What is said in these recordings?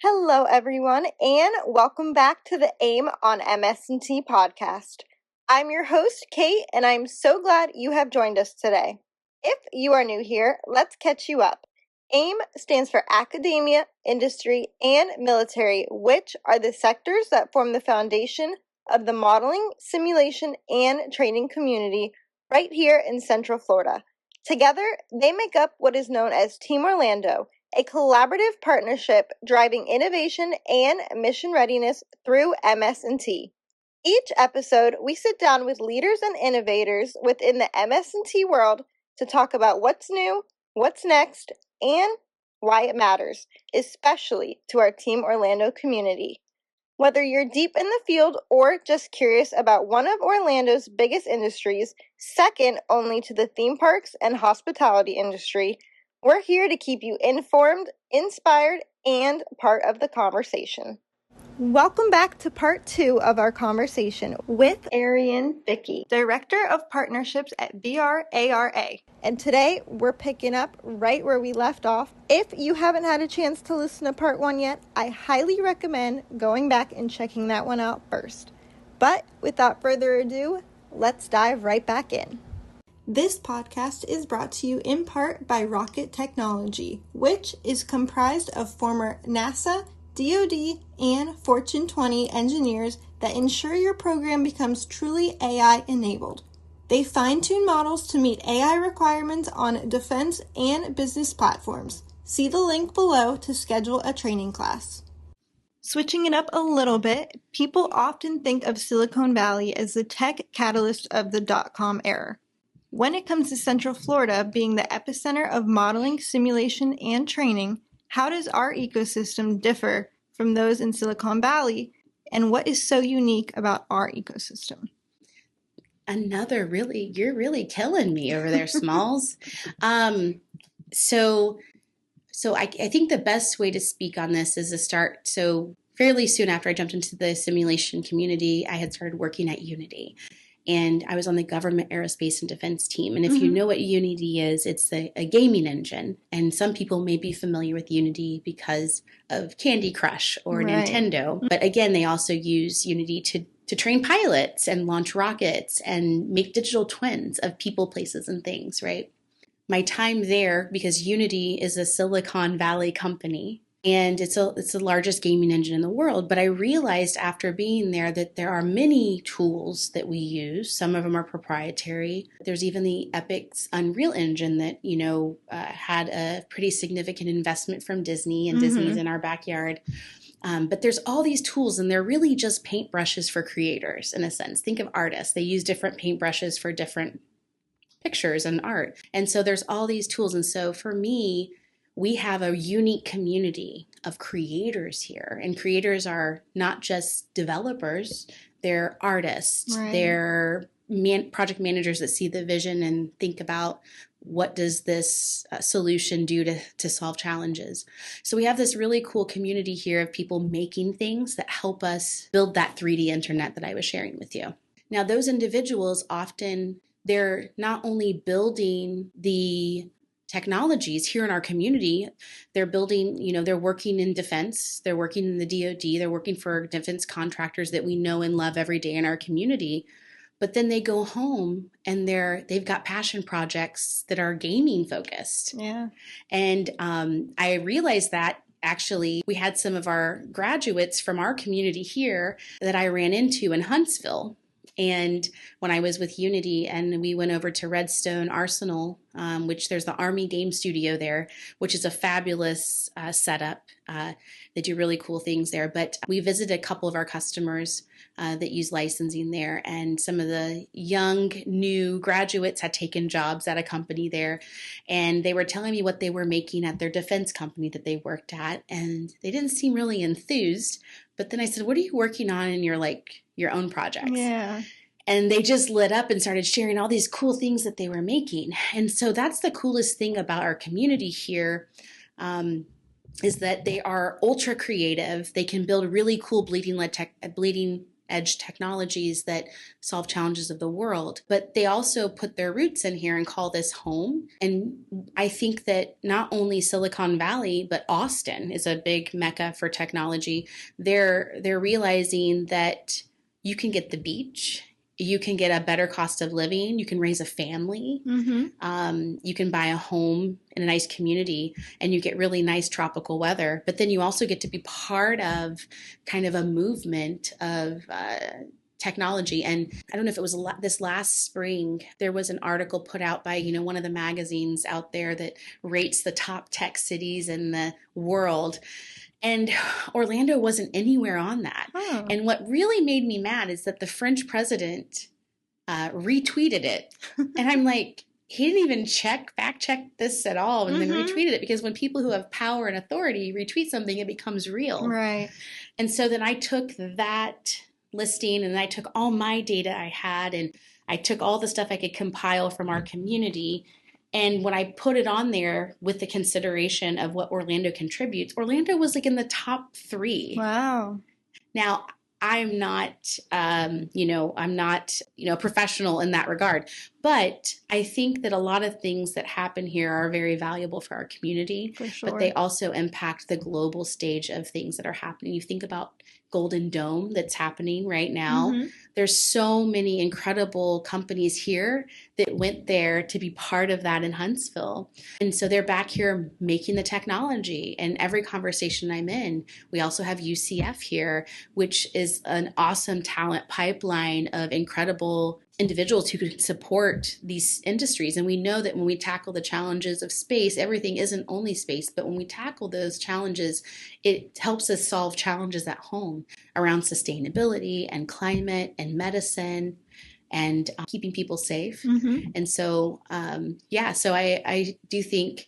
Hello, everyone, and welcome back to the AIM on MS&T podcast. I'm your host, Kate, and I'm so glad you have joined us today. If you are new here, let's catch you up. AIM stands for Academia, Industry, and Military, which are the sectors that form the foundation of the modeling, simulation, and training community right here in Central Florida. Together, they make up what is known as Team Orlando, a collaborative partnership driving innovation and mission readiness through MS&T. Each episode, we sit down with leaders and innovators within the MS&T world to talk about what's new, what's next, and why it matters, especially to our Team Orlando community. Whether you're deep in the field or just curious about one of Orlando's biggest industries, second only to the theme parks and hospitality industry, we're here to keep you informed, inspired, and part of the conversation. Welcome back to part 2 of our conversation with Ariane Fikki, Director of Partnerships at VRARA. And today we're picking up right where we left off. If you haven't had a chance to listen to part 1 yet, I highly recommend going back and checking that one out first. But without further ado, let's dive right back in. This podcast is brought to you in part by Rocket Technology, which is comprised of former NASA, DoD, and Fortune 20 engineers that ensure your program becomes truly AI-enabled. They fine-tune models to meet AI requirements on defense and business platforms. See the link below to schedule a training class. Switching it up a little bit, people often think of Silicon Valley as the tech catalyst of the dot-com era. When it comes to Central Florida being the epicenter of modeling, simulation, and training, how does our ecosystem differ from those in Silicon Valley, and what is so unique about our ecosystem? You're really killing me over there, Smalls. So I think the best way to speak on this is to start. So fairly soon after I jumped into the simulation community, I had started working at Unity. And I was on the government aerospace and defense team. And if you know what Unity is, it's a gaming engine. And some people may be familiar with Unity because of Candy Crush or Nintendo. But again, they also use Unity to train pilots and launch rockets and make digital twins of people, places, and things, right? My time there, because Unity is a Silicon Valley company, and it's the largest gaming engine in the world. But I realized after being there that there are many tools that we use. Some of them are proprietary. There's even the Epic's Unreal Engine that, had a pretty significant investment from Disney, and Disney's in our backyard. But there's all these tools, and they're really just paintbrushes for creators, in a sense. Think of artists. They use different paintbrushes for different pictures and art. And so there's all these tools. And so for me, we have a unique community of creators here. And creators are not just developers, they're artists, they're project managers that see the vision and think about what does this solution do to solve challenges. So we have this really cool community here of people making things that help us build that 3D internet that I was sharing with you. Now, those individuals often, they're not only building the technologies here in our community, they're building, they're working in defense, they're working in the DoD, they're working for defense contractors that we know and love every day in our community. But then they go home and they've got passion projects that are gaming focused. Yeah. And I realized that actually we had some of our graduates from our community here that I ran into in Huntsville. And when I was with Unity and we went over to Redstone Arsenal, which there's the Army Game Studio there, which is a fabulous setup. They do really cool things there. But we visited a couple of our customers that use licensing there. And some of the young, new graduates had taken jobs at a company there. And they were telling me what they were making at their defense company that they worked at. And they didn't seem really enthused. But then I said, what are you working on in your own projects? Yeah. And they just lit up and started sharing all these cool things that they were making. And so that's the coolest thing about our community here, is that they are ultra creative. They can build really cool bleeding edge technologies that solve challenges of the world. But they also put their roots in here and call this home. And I think that not only Silicon Valley, but Austin is a big mecca for technology. They're realizing that you can get the beach, you can get a better cost of living, you can raise a family, you can buy a home in a nice community, and you get really nice tropical weather. But then you also get to be part of kind of a movement of technology. And I don't know if it was this last spring, there was an article put out by, one of the magazines out there that rates the top tech cities in the world. And Orlando wasn't anywhere on that. Oh. And what really made me mad is that the French president retweeted it. And I'm like, he didn't even fact check this at all, and then retweeted it, because when people who have power and authority retweet something, it becomes real. Right. And so then I took that listing and I took all my data I had, and I took all the stuff I could compile from our community. And when I put it on there with the consideration of what Orlando contributes, Orlando was like in the top 3. Wow. Now, I'm not, I'm not, a professional in that regard, but I think that a lot of things that happen here are very valuable for our community, For sure. but they also impact the global stage of things that are happening. You think about Golden Dome that's happening right now. There's so many incredible companies here that went there to be part of that in Huntsville. And so they're back here making the technology. And every conversation I'm in, we also have UCF here, which is an awesome talent pipeline of incredible individuals who could support these industries. And we know that when we tackle the challenges of space, everything isn't only space, but when we tackle those challenges, it helps us solve challenges at home around sustainability and climate and medicine and keeping people safe. And so, so I do think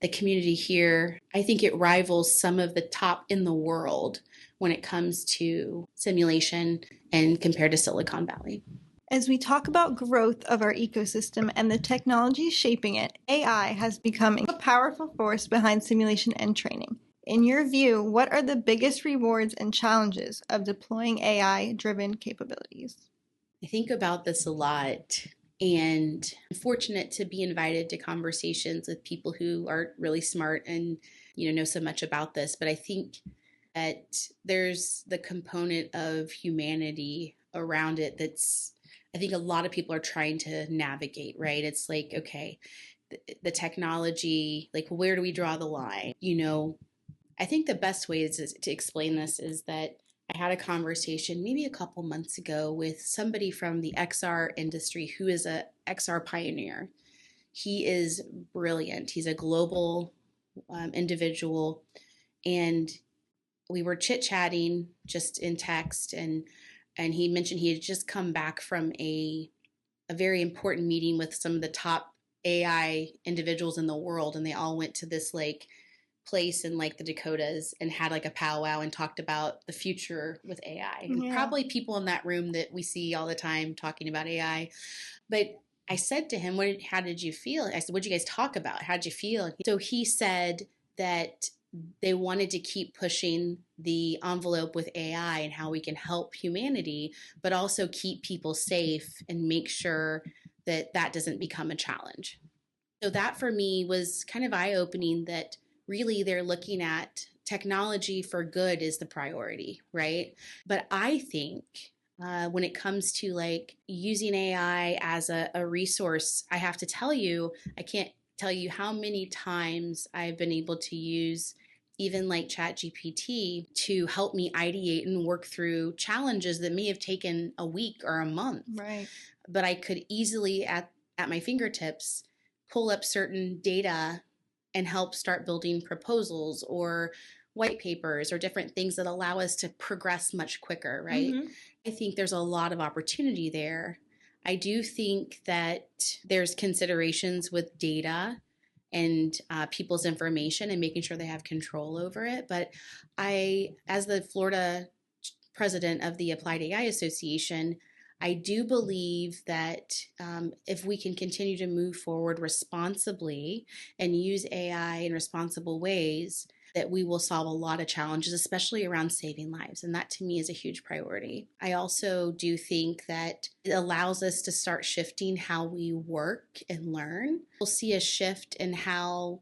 the community here, I think it rivals some of the top in the world when it comes to simulation and compared to Silicon Valley. As we talk about growth of our ecosystem and the technology shaping it, AI has become a powerful force behind simulation and training. In your view, what are the biggest rewards and challenges of deploying AI-driven capabilities? I think about this a lot, and I'm fortunate to be invited to conversations with people who are really smart and know so much about this. But I think that there's the component of humanity around it that's, I think a lot of people are trying to navigate, right? It's like, okay, the technology, like, where do we draw the line? I think the best way to explain this is that I had a conversation maybe a couple months ago with somebody from the XR industry who is a XR pioneer. He is brilliant. He's a global individual. And we were chit-chatting just in text, and he mentioned he had just come back from a very important meeting with some of the top AI individuals in the world, and they all went to this place in the Dakotas and had a powwow and talked about the future with AI. Yeah. Probably people in that room that we see all the time talking about AI. But I said to him, how did you feel? I said, what did you guys talk about? How did you feel? So he said that they wanted to keep pushing the envelope with AI and how we can help humanity, but also keep people safe and make sure that doesn't become a challenge. So that for me was kind of eye-opening, that really they're looking at technology for good is the priority, right? But I think when it comes to using AI as a resource, I have to tell you, I can't tell you how many times I've been able to use even ChatGPT to help me ideate and work through challenges that may have taken a week or a month. Right. But I could easily at my fingertips pull up certain data and help start building proposals or white papers or different things that allow us to progress much quicker, right? I think there's a lot of opportunity there. I do think that there's considerations with data and people's information and making sure they have control over it. But as the Florida president of the Applied AI Association, I do believe that if we can continue to move forward responsibly and use AI in responsible ways, that we will solve a lot of challenges, especially around saving lives. And that to me is a huge priority. I also do think that it allows us to start shifting how we work and learn. We'll see a shift in how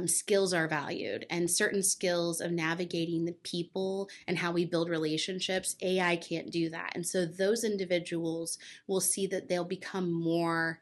skills are valued, and certain skills of navigating the people and how we build relationships. AI can't do that. And so those individuals will see that they'll become more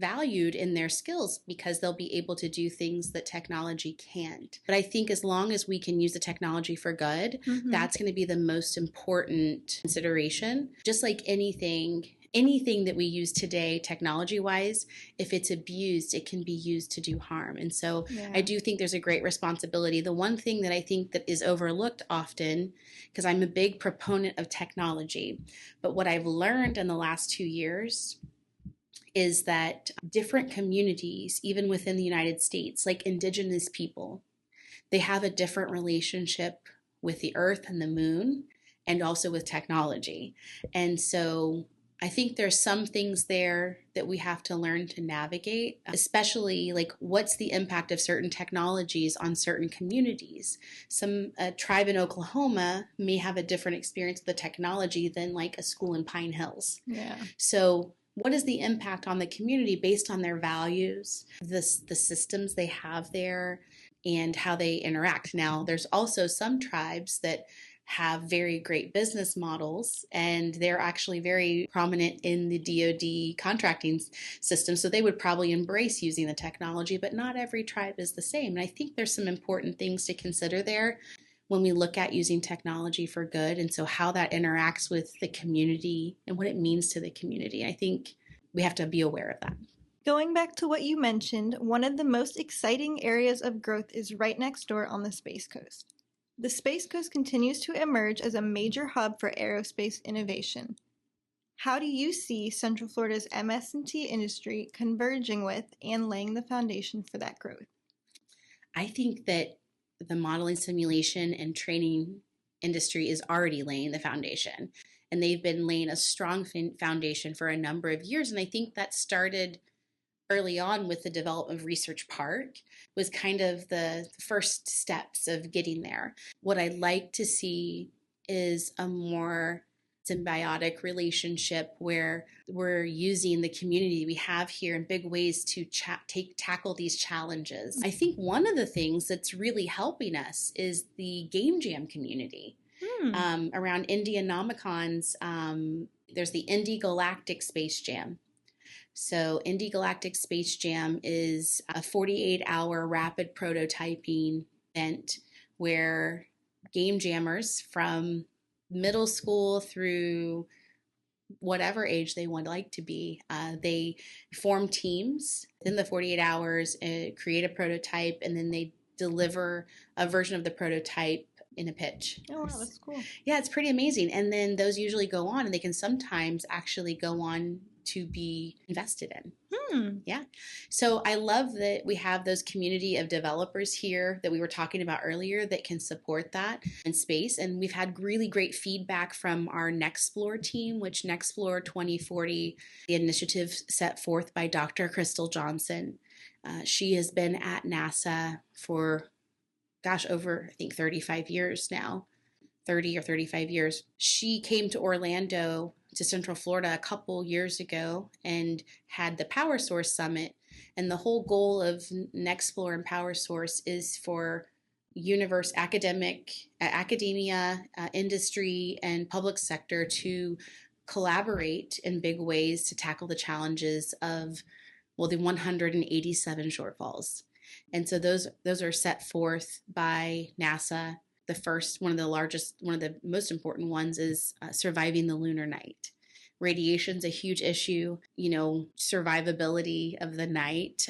valued in their skills because they'll be able to do things that technology can't. But I think as long as we can use the technology for good, that's going to be the most important consideration. Just like anything that we use today, technology wise, if it's abused, it can be used to do harm. And so I do think there's a great responsibility. The one thing that I think that is overlooked often, because I'm a big proponent of technology, but what I've learned in the last 2 years is that different communities, even within the United States, like indigenous people, they have a different relationship with the earth and the moon and also with technology. And so I think there's some things there that we have to learn to navigate, especially like what's the impact of certain technologies on certain communities. Some tribe in Oklahoma may have a different experience with the technology than like a school in Pine Hills. Yeah. So what is the impact on the community based on their values, the systems they have there, and how they interact? Now, there's also some tribes that have very great business models, and they're actually very prominent in the DoD contracting system. So they would probably embrace using the technology, but not every tribe is the same. And I think there's some important things to consider there when we look at using technology for good, and so how that interacts with the community and what it means to the community. I think we have to be aware of that. Going back to what you mentioned, one of the most exciting areas of growth is right next door on the Space Coast. The Space Coast continues to emerge as a major hub for aerospace innovation. How do you see Central Florida's MS&T industry converging with and laying the foundation for that growth? I think that the modeling, simulation, and training industry is already laying the foundation. And they've been laying a strong foundation for a number of years. And I think that started early on with the development of Research Park, was kind of the first steps of getting there. What I'd like to see is a more symbiotic relationship where we're using the community we have here in big ways to tackle these challenges. I think one of the things that's really helping us is the game jam community. Around Indianomicons, there's the Indy Galactic Space Jam. So Indy Galactic Space Jam is a 48-hour rapid prototyping event where game jammers from middle school through whatever age they would like to be, they form teams in the 48 hours, create a prototype, and then they deliver a version of the prototype in a pitch. Oh, wow, that's cool. Yeah, it's pretty amazing. And then those usually go on, and they can sometimes actually go on to be invested in. Yeah. So I love that we have those community of developers here that we were talking about earlier that can support that in space. And we've had really great feedback from our Nextplore team, which Nextplore 2040, the initiative set forth by Dr. Crystal Johnson. She has been at NASA for, over, I think, 35 years now. 30 or 35 years. She came to Orlando, to Central Florida, a couple years ago and had the Power Source Summit. And the whole goal of Nextplore and Power Source is for academia, industry, and public sector to collaborate in big ways to tackle the challenges of, the 187 shortfalls. And so those are set forth by NASA. The first, one of the most important ones is surviving the lunar night. Radiation's a huge issue, survivability of the night.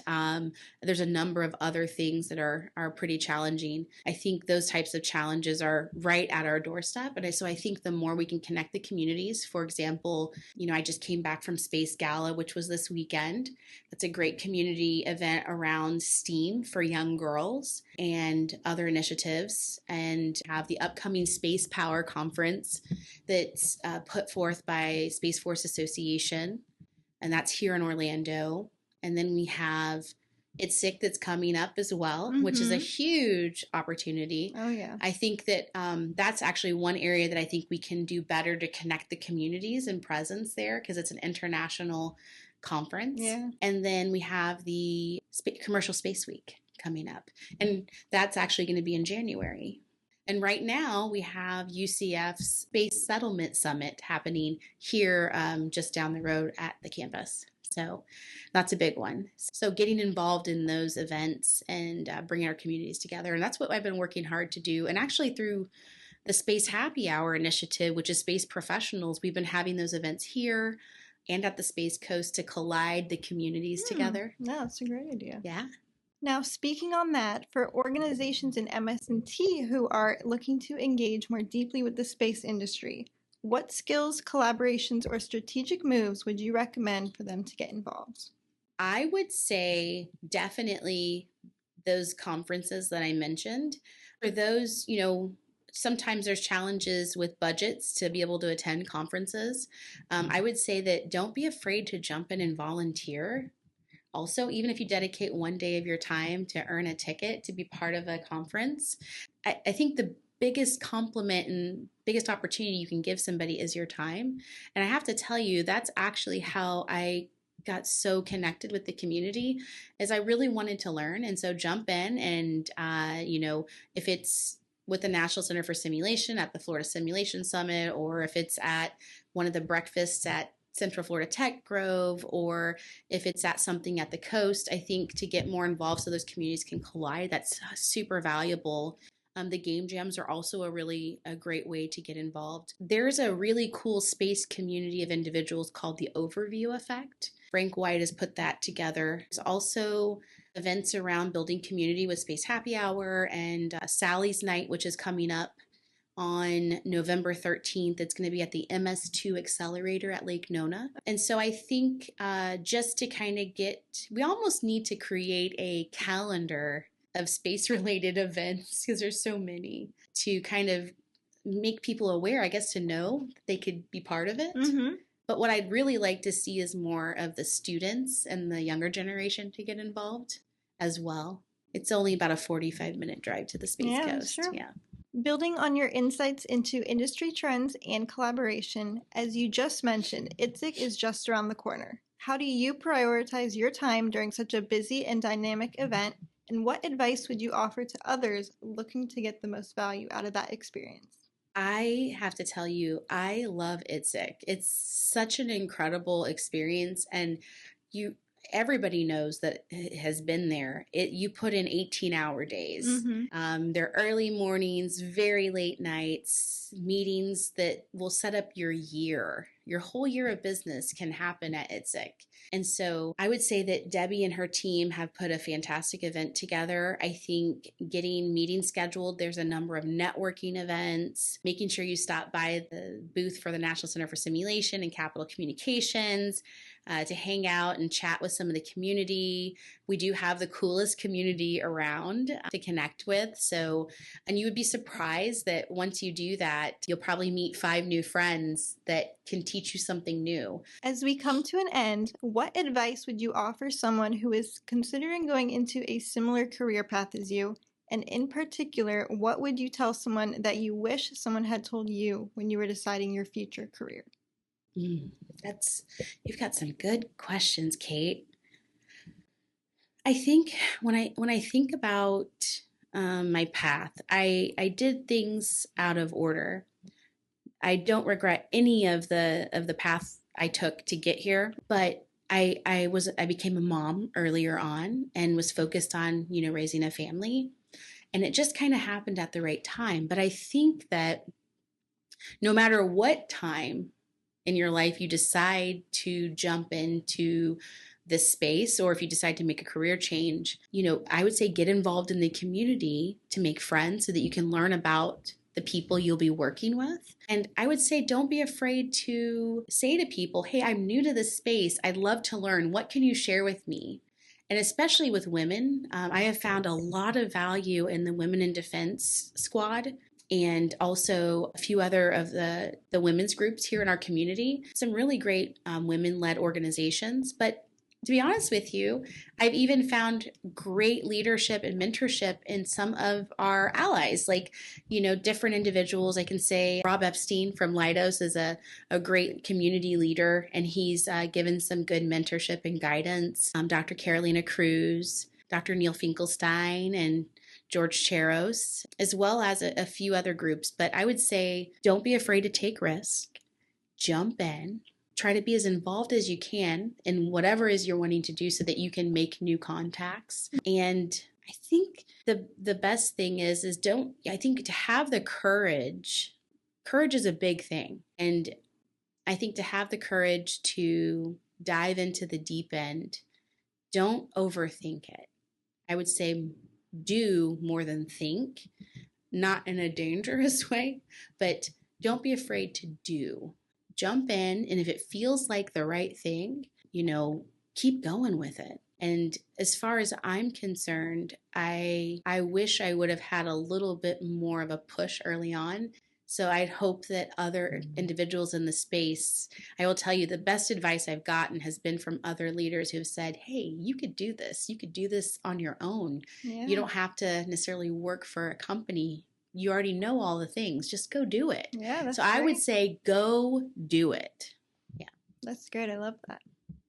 There's a number of other things that are pretty challenging. I think those types of challenges are right at our doorstep. And so I think the more we can connect the communities, for example, I just came back from Space Gala, which was this weekend. That's a great community event around STEAM for young girls and other initiatives, and have the upcoming Space Power Conference that's put forth by Space Force Association, and that's here in Orlando. And then we have ITSIC that's coming up as well, which is a huge opportunity. Oh, yeah. I think that that's actually one area that I think we can do better to connect the communities and presence there, because it's an international conference. Yeah. And then we have the Commercial Space Week coming up, and that's actually going to be in January. And right now we have UCF's Space Settlement Summit happening here just down the road at the campus. So that's a big one. So getting involved in those events and bringing our communities together. And that's what I've been working hard to do. And actually through the Space Happy Hour initiative, which is space professionals, we've been having those events here and at the Space Coast to collide the communities together. No, that's a great idea. Yeah. Now, speaking on that, for organizations in MS&T who are looking to engage more deeply with the space industry, what skills, collaborations, or strategic moves would you recommend for them to get involved? I would say definitely those conferences that I mentioned. For those, sometimes there's challenges with budgets to be able to attend conferences. I would say that don't be afraid to jump in and volunteer. Also, even if you dedicate one day of your time to earn a ticket to be part of a conference, I think the biggest compliment and biggest opportunity you can give somebody is your time. And I have to tell you, that's actually how I got so connected with the community, is I really wanted to learn. And so jump in and, if it's with the National Center for Simulation at the Florida Simulation Summit, or if it's at one of the breakfasts at Central Florida Tech Grove, or if it's at something at the coast, I think to get more involved so those communities can collide, that's super valuable. The game jams are also a great way to get involved. There's a really cool space community of individuals called the Overview Effect. Frank White has put that together. There's also events around building community with Space Happy Hour and Sally's Night, which is coming up on November 13th. It's going to be at the MS2 Accelerator at Lake Nona. And so I think just to kind of we almost need to create a calendar of space-related events, because there's so many, to kind of make people aware, I guess, to know that they could be part of it. But what I'd really like to see is more of the students and the younger generation to get involved as well. It's only about a 45-minute drive to the Space Coast. Sure. Yeah. Building on your insights into industry trends and collaboration, as you just mentioned, ITSIC is just around the corner. How do you prioritize your time during such a busy and dynamic event, and what advice would you offer to others looking to get the most value out of that experience? I have to tell you, I love ITSIC. It's such an incredible experience, and everybody knows that it has been there. You put in 18-hour days. They're early mornings, very late nights, meetings that will set up your year. Your whole year of business can happen at ITSIC. And so I would say that Debbie and her team have put a fantastic event together. I think getting meetings scheduled, there's a number of networking events, making sure you stop by the booth for the National Center for Simulation and Capital Communications, to hang out and chat with some of the community. We do have the coolest community around to connect with. And you would be surprised that once you do that, you'll probably meet 5 new friends that can teach you something new. As we come to an end, what advice would you offer someone who is considering going into a similar career path as you? And in particular, what would you tell someone that you wish someone had told you when you were deciding your future career? You've got some good questions, Kate. I think when I think about my path, I did things out of order. I don't regret any of the path I took to get here, but I became a mom earlier on and was focused on raising a family, and it just kind of happened at the right time. But I think that no matter what time in your life you decide to jump into this space, or if you decide to make a career change, I would say get involved in the community to make friends so that you can learn about the people you'll be working with. And I would say don't be afraid to say to people, hey, I'm new to this space. I'd love to learn. What can you share with me? And especially with women, I have found a lot of value in the Women in Defense Squad, and also a few other of the women's groups here in our community. Some really great women-led organizations. But To be honest with you, I've even found great leadership and mentorship in some of our allies, like, different individuals. I can say Rob Epstein from Leidos is a great community leader, and he's given some good mentorship and guidance. Dr. Carolina Cruz, Dr. Neil Finkelstein, and George Cheros, as well as a few other groups. But I would say don't be afraid to take risk, jump in, try to be as involved as you can in whatever it is you're wanting to do so that you can make new contacts. And I think the best thing is I think to have the courage is a big thing. And I think to have the courage to dive into the deep end, don't overthink it. I would say do more than think, not in a dangerous way, but don't be afraid to do. Jump in, and if it feels like the right thing, keep going with it. And as far as I'm concerned, I wish I would have had a little bit more of a push early on. So I'd hope that other individuals in the space, I will tell you the best advice I've gotten has been from other leaders who have said, hey, you could do this. You could do this on your own. Yeah. You don't have to necessarily work for a company. You already know all the things. Just go do it. Yeah, that's so great. I would say go do it. Yeah. That's great. I love that.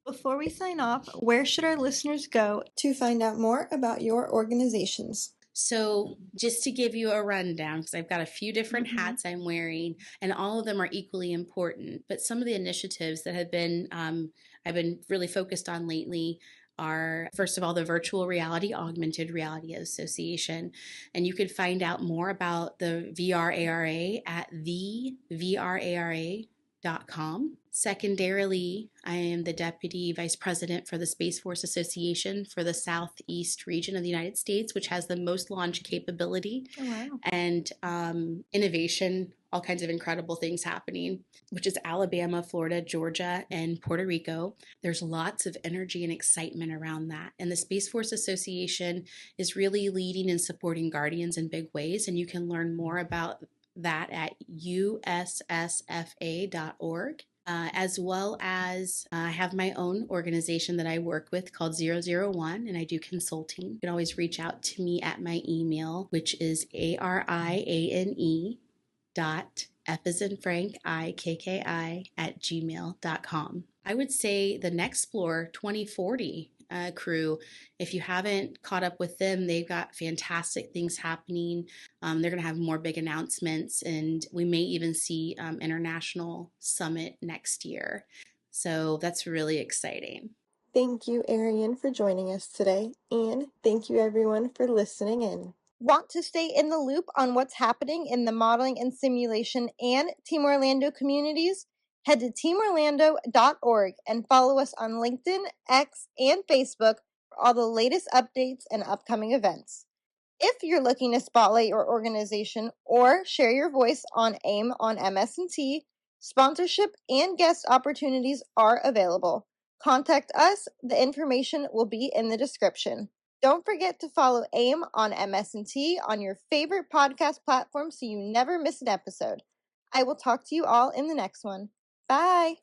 Before we sign off, where should our listeners go to find out more about your organizations? So just to give you a rundown, because I've got a few different hats I'm wearing, and all of them are equally important, but some of the initiatives that have been I've been really focused on lately are, first of all, the Virtual Reality Augmented Reality Association. And you can find out more about the VRARA at thevrara.com. Secondarily, I am the Deputy Vice President for the Space Force Association for the Southeast region of the United States, which has the most launch capability. Oh, wow. And innovation, all kinds of incredible things happening, which is Alabama, Florida, Georgia, and Puerto Rico. There's lots of energy and excitement around that. And the Space Force Association is really leading and supporting Guardians in big ways. And you can learn more about that at ussfa.org. As well as I have my own organization that I work with called 001, and I do consulting. You can always reach out to me at my email, which is ariane F as in Frank, IKKI @gmail.com. I would say the Next Explore 2040 crew, if you haven't caught up with them, they've got fantastic things happening. They're going to have more big announcements, and we may even see international summit next year. So that's really exciting. Thank you, Ariane, for joining us today, and thank you everyone for listening in. Want to stay in the loop on what's happening in the modeling and simulation and Team Orlando communities? Head to teamorlando.org and follow us on LinkedIn, X, and Facebook for all the latest updates and upcoming events. If you're looking to spotlight your organization or share your voice on AIM on MS&T, sponsorship and guest opportunities are available. Contact us. The information will be in the description. Don't forget to follow AIM on MS&T on your favorite podcast platform so you never miss an episode. I will talk to you all in the next one. Bye!